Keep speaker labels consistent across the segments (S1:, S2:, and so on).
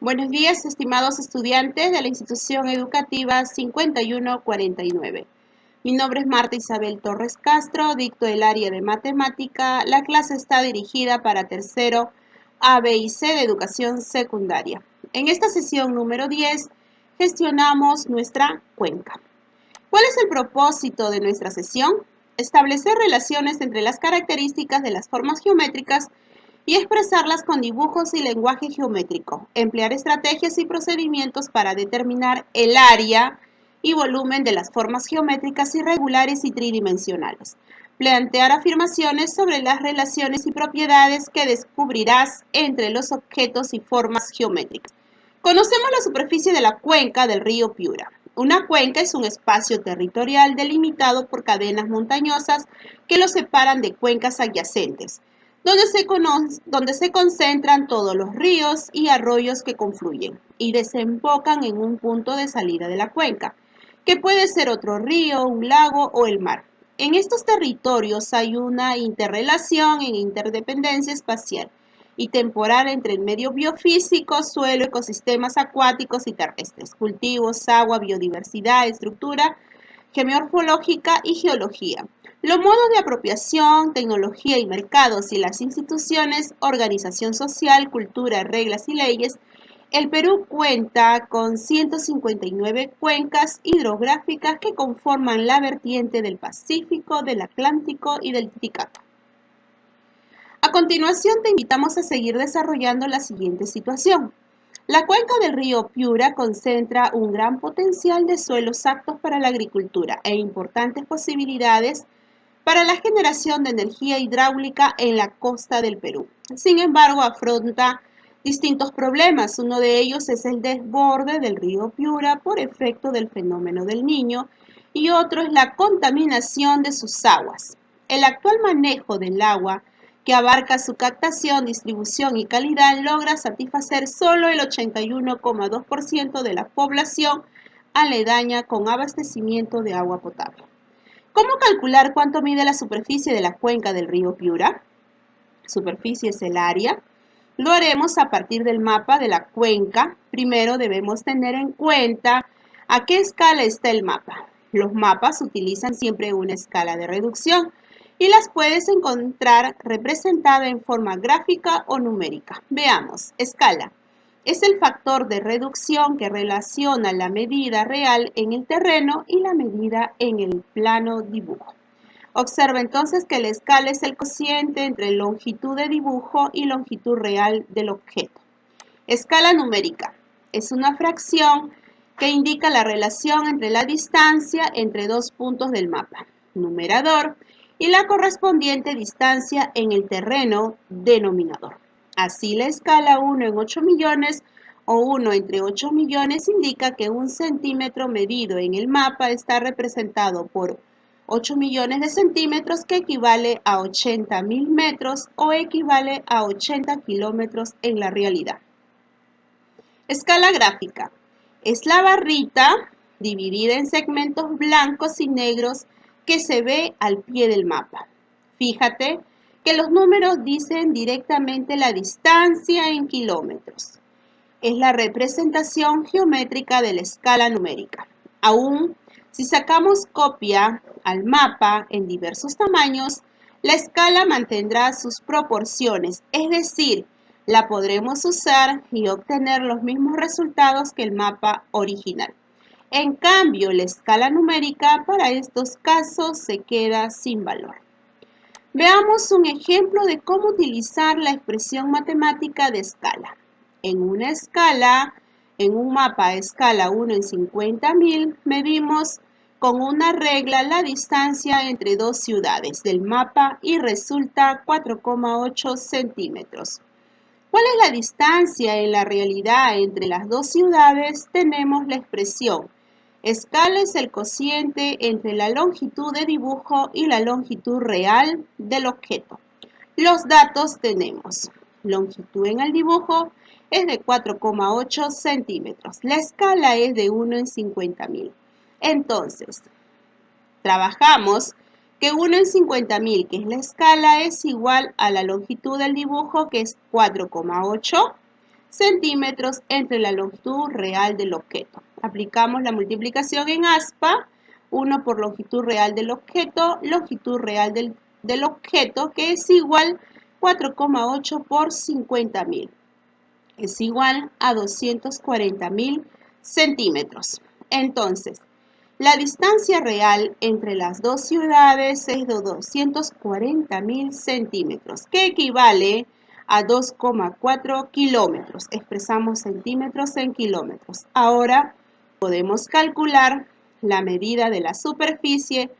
S1: Buenos días, estimados estudiantes de la institución educativa 5149. Mi nombre es Marta Isabel Torres Castro, dicto el área de matemática. La clase está dirigida para tercero A, B y C de educación secundaria. En esta sesión número 10 gestionamos nuestra cuenca. ¿Cuál es el propósito de nuestra sesión? Establecer relaciones entre las características de las formas geométricas y expresarlas con dibujos y lenguaje geométrico. Emplear estrategias y procedimientos para determinar el área y volumen de las formas geométricas irregulares y tridimensionales. Plantear afirmaciones sobre las relaciones y propiedades que descubrirás entre los objetos y formas geométricas. Conocemos la superficie de la cuenca del río Piura. Una cuenca es un espacio territorial delimitado por cadenas montañosas que lo separan de cuencas adyacentes, donde se concentran todos los ríos y arroyos que confluyen y desembocan en un punto de salida de la cuenca, que puede ser otro río, un lago o el mar. En estos territorios hay una interrelación e interdependencia espacial y temporal entre el medio biofísico, suelo, ecosistemas acuáticos y terrestres, cultivos, agua, biodiversidad, estructura geomorfológica y geología. Los modos de apropiación, tecnología y mercados y las instituciones, organización social, cultura, reglas y leyes. El Perú cuenta con 159 cuencas hidrográficas que conforman la vertiente del Pacífico, del Atlántico y del Titicaca. A continuación te invitamos a seguir desarrollando la siguiente situación. La cuenca del río Piura concentra un gran potencial de suelos aptos para la agricultura e importantes posibilidades para la generación de energía hidráulica en la costa del Perú. Sin embargo, afronta distintos problemas. Uno de ellos es el desborde del río Piura por efecto del fenómeno del Niño y otro es la contaminación de sus aguas. El actual manejo del agua, que abarca su captación, distribución y calidad, logra satisfacer solo el 81,2% de la población aledaña con abastecimiento de agua potable. ¿Cómo calcular cuánto mide la superficie de la cuenca del río Piura? Superficie es el área. Lo haremos a partir del mapa de la cuenca. Primero debemos tener en cuenta a qué escala está el mapa. Los mapas utilizan siempre una escala de reducción y las puedes encontrar representada en forma gráfica o numérica. Veamos, escala. Es el factor de reducción que relaciona la medida real en el terreno y la medida en el plano dibujo. Observa entonces que la escala es el cociente entre longitud de dibujo y longitud real del objeto. Escala numérica. Es una fracción que indica la relación entre la distancia entre dos puntos del mapa, numerador, y la correspondiente distancia en el terreno, denominador. Así, la escala 1 en 8 millones o 1 entre 8 millones indica que un centímetro medido en el mapa está representado por 8 millones de centímetros, que equivale a 80.000 metros o equivale a 80 kilómetros en la realidad. Escala gráfica. Es la barrita dividida en segmentos blancos y negros que se ve al pie del mapa. Fíjate que los números dicen directamente la distancia en kilómetros. Es la representación geométrica de la escala numérica. Aún si sacamos copia al mapa en diversos tamaños, la escala mantendrá sus proporciones, es decir, la podremos usar y obtener los mismos resultados que el mapa original. En cambio, la escala numérica para estos casos se queda sin valor. Veamos un ejemplo de cómo utilizar la expresión matemática de escala. En una escala, en un mapa a escala 1 en 50.000, medimos con una regla la distancia entre dos ciudades del mapa y resulta 4,8 centímetros. ¿Cuál es la distancia en la realidad entre las dos ciudades? Tenemos la expresión. Escala es el cociente entre la longitud de dibujo y la longitud real del objeto. Los datos tenemos. Longitud en el dibujo es de 4,8 centímetros. La escala es de 1 en 50.000. Entonces, trabajamos que 1 en 50.000, que es la escala, es igual a la longitud del dibujo, que es 4,8, centímetros entre la longitud real del objeto. Aplicamos la multiplicación en aspa, 1 por longitud real del objeto del objeto, que es igual 4,8 por 50.000. Es igual a 240.000 centímetros. Entonces, la distancia real entre las dos ciudades es de 240.000 centímetros, que equivale a 2,4 kilómetros. Expresamos centímetros en kilómetros. Ahora podemos calcular la medida de la superficie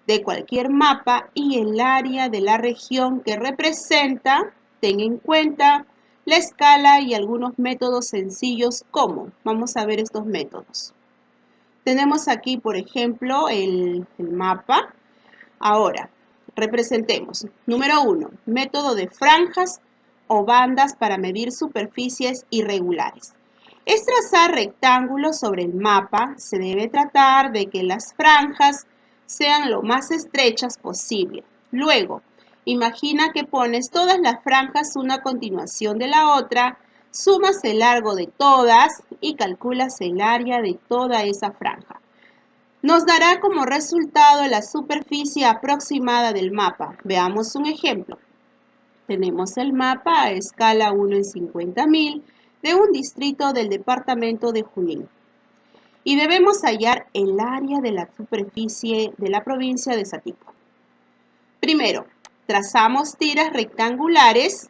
S1: de cualquier mapa y el área de la región que representa. Ten en cuenta la escala y algunos métodos sencillos como. Vamos a ver estos métodos. Tenemos aquí, por ejemplo, el mapa. Ahora, representemos. Número 1, método de franjas o bandas para medir superficies irregulares. Es trazar rectángulos sobre el mapa. Se debe tratar de que las franjas sean lo más estrechas posible. Luego, imagina que pones todas las franjas una a continuación de la otra, sumas el largo de todas y calculas el área de toda esa franja. Nos dará como resultado la superficie aproximada del mapa. Veamos un ejemplo. Tenemos el mapa a escala 1 en 50.000 de un distrito del departamento de Junín. Y debemos hallar el área de la superficie de la provincia de Satipo. Primero, trazamos tiras rectangulares.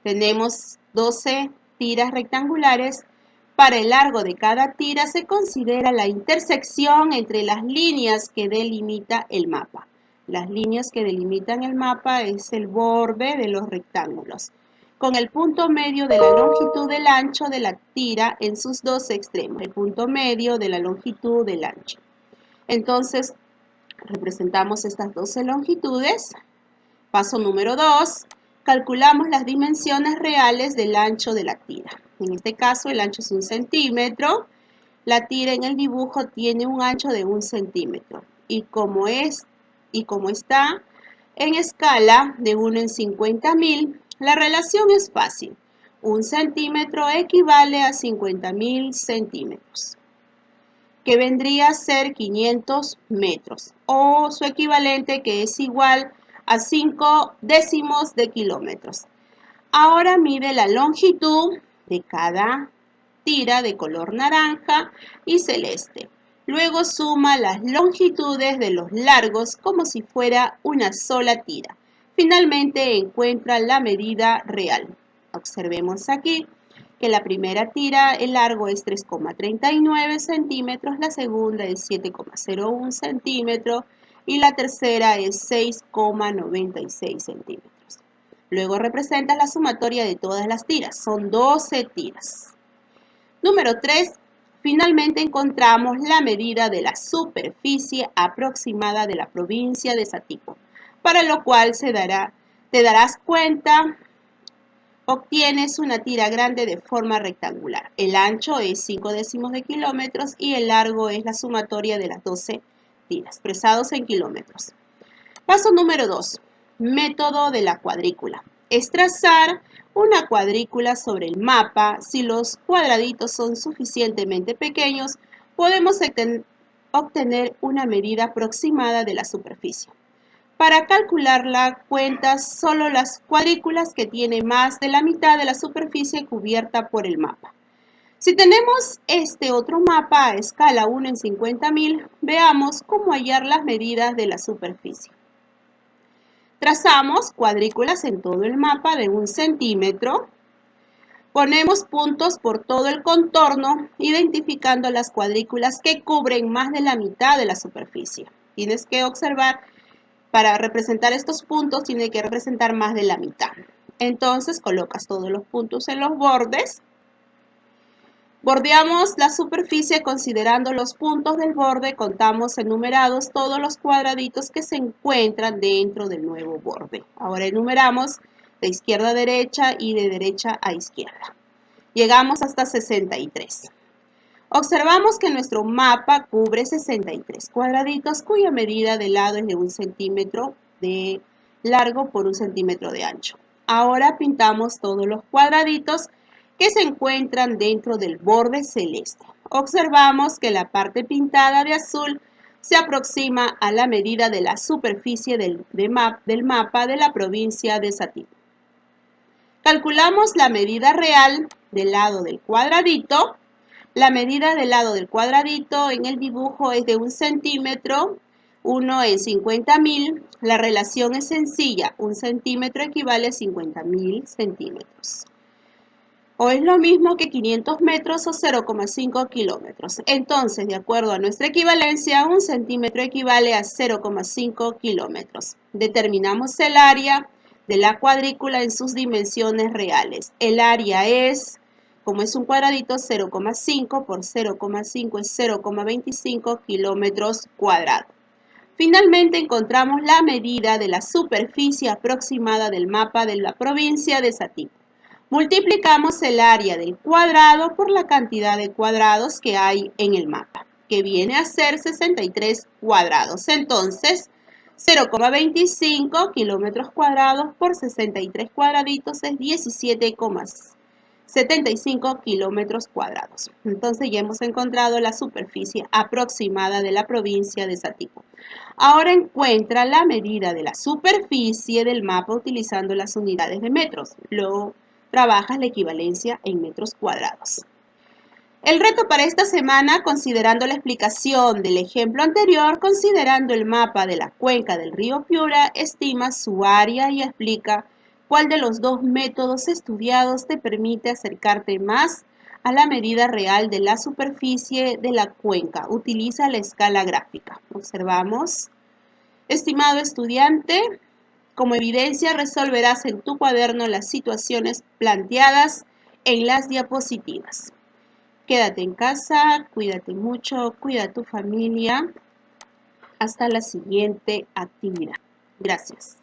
S1: Tenemos 12 tiras rectangulares. Para el largo de cada tira se considera la intersección entre las líneas que delimita el mapa. Las líneas que delimitan el mapa es el borde de los rectángulos, con el punto medio de la longitud del ancho de la tira en sus dos extremos, el punto medio de la longitud del ancho. Entonces, representamos estas 12 longitudes. Paso número 2, calculamos las dimensiones reales del ancho de la tira. En este caso, el ancho es 1 centímetro. La tira en el dibujo tiene un ancho de 1 centímetro. Y como está en escala de 1 en 50.000, la relación es fácil. 1 centímetro equivale a 50.000 centímetros, que vendría a ser 500 metros, o su equivalente, que es igual a 5 décimos de kilómetros. Ahora mide la longitud de cada tira de color naranja y celeste. Luego suma las longitudes de los largos como si fuera una sola tira. Finalmente encuentra la medida real. Observemos aquí que la primera tira, el largo es 3,39 centímetros, la segunda es 7,01 centímetros y la tercera es 6,96 centímetros. Luego representa la sumatoria de todas las tiras, son 12 tiras. Número 3, finalmente encontramos la medida de la superficie aproximada de la provincia de Satipo, para lo cual te darás cuenta. Obtienes una tira grande de forma rectangular. El ancho es 5 décimos de kilómetros y el largo es la sumatoria de las 12 tiras, expresados en kilómetros. Paso número 2. Método de la cuadrícula. Es trazar una cuadrícula sobre el mapa. Si los cuadraditos son suficientemente pequeños, podemos obtener una medida aproximada de la superficie. Para calcularla, cuentas solo las cuadrículas que tienen más de la mitad de la superficie cubierta por el mapa. Si tenemos este otro mapa a escala 1 en 50.000, veamos cómo hallar las medidas de la superficie. Trazamos cuadrículas en todo el mapa de 1 centímetro. Ponemos puntos por todo el contorno, identificando las cuadrículas que cubren más de la mitad de la superficie. Tienes que observar. Para representar estos puntos tiene que representar más de la mitad. Entonces colocas todos los puntos en los bordes. Bordeamos la superficie considerando los puntos del borde. Contamos enumerados todos los cuadraditos que se encuentran dentro del nuevo borde. Ahora enumeramos de izquierda a derecha y de derecha a izquierda. Llegamos hasta 63. Observamos que nuestro mapa cubre 63 cuadraditos cuya medida de lado es de 1 centímetro de largo por 1 centímetro de ancho. Ahora pintamos todos los cuadraditos que se encuentran dentro del borde celeste. Observamos que la parte pintada de azul se aproxima a la medida de la superficie del mapa de la provincia de Satipo. Calculamos la medida real del lado del cuadradito. La medida del lado del cuadradito en el dibujo es de 1 centímetro, 1 en 50.000. La relación es sencilla, 1 centímetro equivale a 50.000 centímetros. O es lo mismo que 500 metros o 0,5 kilómetros. Entonces, de acuerdo a nuestra equivalencia, 1 centímetro equivale a 0,5 kilómetros. Determinamos el área de la cuadrícula en sus dimensiones reales. El área es, como es un cuadradito, 0,5 por 0,5 es 0,25 kilómetros cuadrados. Finalmente encontramos la medida de la superficie aproximada del mapa de la provincia de Satipo. Multiplicamos el área del cuadrado por la cantidad de cuadrados que hay en el mapa, que viene a ser 63 cuadrados. Entonces, 0,25 kilómetros cuadrados por 63 cuadraditos es 17,75 kilómetros cuadrados. Entonces ya hemos encontrado la superficie aproximada de la provincia de Satipo. Ahora encuentra la medida de la superficie del mapa utilizando las unidades de metros. Luego trabajas la equivalencia en metros cuadrados. El reto para esta semana, considerando la explicación del ejemplo anterior, considerando el mapa de la cuenca del río Piura, estima su área y explica cuál de los dos métodos estudiados te permite acercarte más a la medida real de la superficie de la cuenca. Utiliza la escala gráfica. Observamos. Estimado estudiante, como evidencia resolverás en tu cuaderno las situaciones planteadas en las diapositivas. Quédate en casa, cuídate mucho, cuida a tu familia. Hasta la siguiente actividad. Gracias.